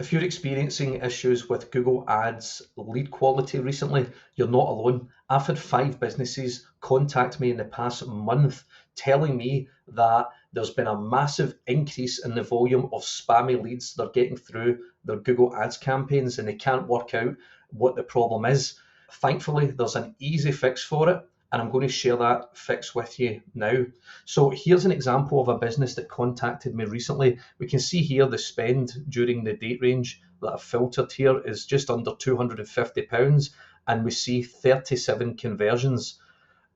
If you're experiencing issues with Google Ads lead quality recently, you're not alone. I've had 5 businesses contact me in the past month telling me that there's been a massive increase in the volume of spammy leads they're getting through their Google Ads campaigns, and they can't work out what the problem is. Thankfully, there's an easy fix for it, and I'm going to share that fix with you now. So here's an example of a business that contacted me recently. We can see here the spend during the date range that I've filtered here is just under £250, and we see 37 conversions.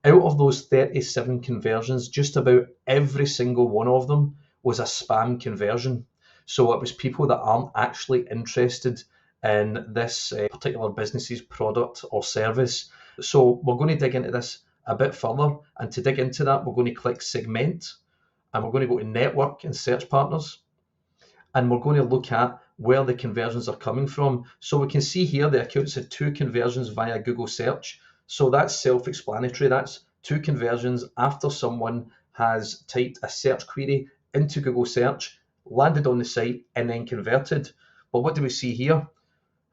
Out of those 37 conversions, just about every single one of them was a spam conversion. So it was people that aren't actually interested in this particular business's product or service. So we're going to dig into this a bit further, and to dig into that, we're going to click segment, and we're going to go to network and search partners, and we're going to look at where the conversions are coming from. So we can see here the accounts had 2 conversions via Google search. So that's self-explanatory. That's 2 conversions after someone has typed a search query into Google search, landed on the site, and then converted. But what do we see here?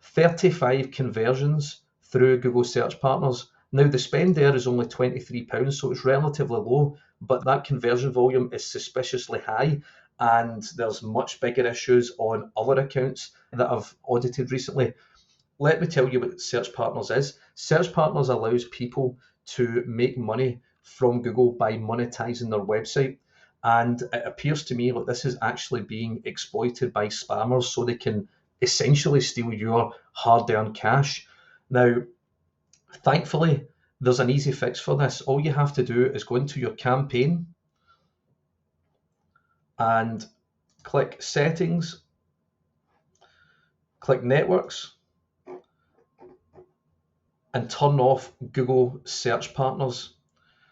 35 conversions through Google search partners. Now the spend there is only £23, so it's relatively low, but that conversion volume is suspiciously high, and there's much bigger issues on other accounts that I've audited recently. Let me tell you what Search Partners is. Search Partners allows people to make money from Google by monetizing their website. And it appears to me like this is actually being exploited by spammers so they can essentially steal your hard-earned cash. Now, thankfully, there's an easy fix for this. All you have to do is go into your campaign and click Settings, click Networks, and turn off Google Search Partners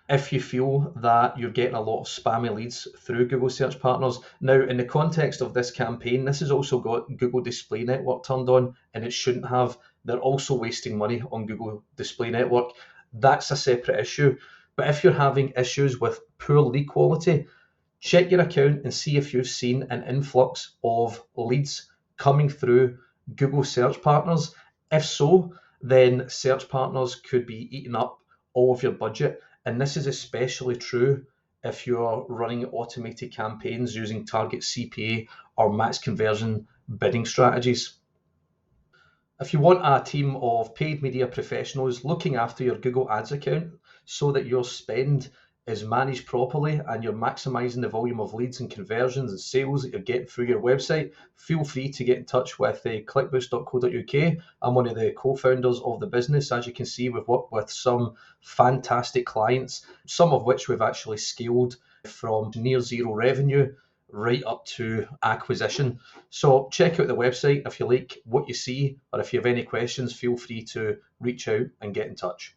if you feel that you're getting a lot of spammy leads through Google Search Partners. Now, in the context of this campaign, this has also got Google Display Network turned on, and it shouldn't have. They're also wasting money on Google Display Network. That's a separate issue. But if you're having issues with poor lead quality, check your account and see if you've seen an influx of leads coming through Google Search Partners. If so, then Search Partners could be eating up all of your budget. And this is especially true if you're running automated campaigns using target CPA or max conversion bidding strategies. If you want a team of paid media professionals looking after your Google Ads account so that your spend is managed properly and you're maximizing the volume of leads and conversions and sales that you're getting through your website, feel free to get in touch with clickboost.co.uk. I'm one of the co-founders of the business. As you can see, we've worked with some fantastic clients, some of which we've actually scaled from near zero revenue right up to acquisition. So check out the website if you like what you see, or if you have any questions, feel free to reach out and get in touch.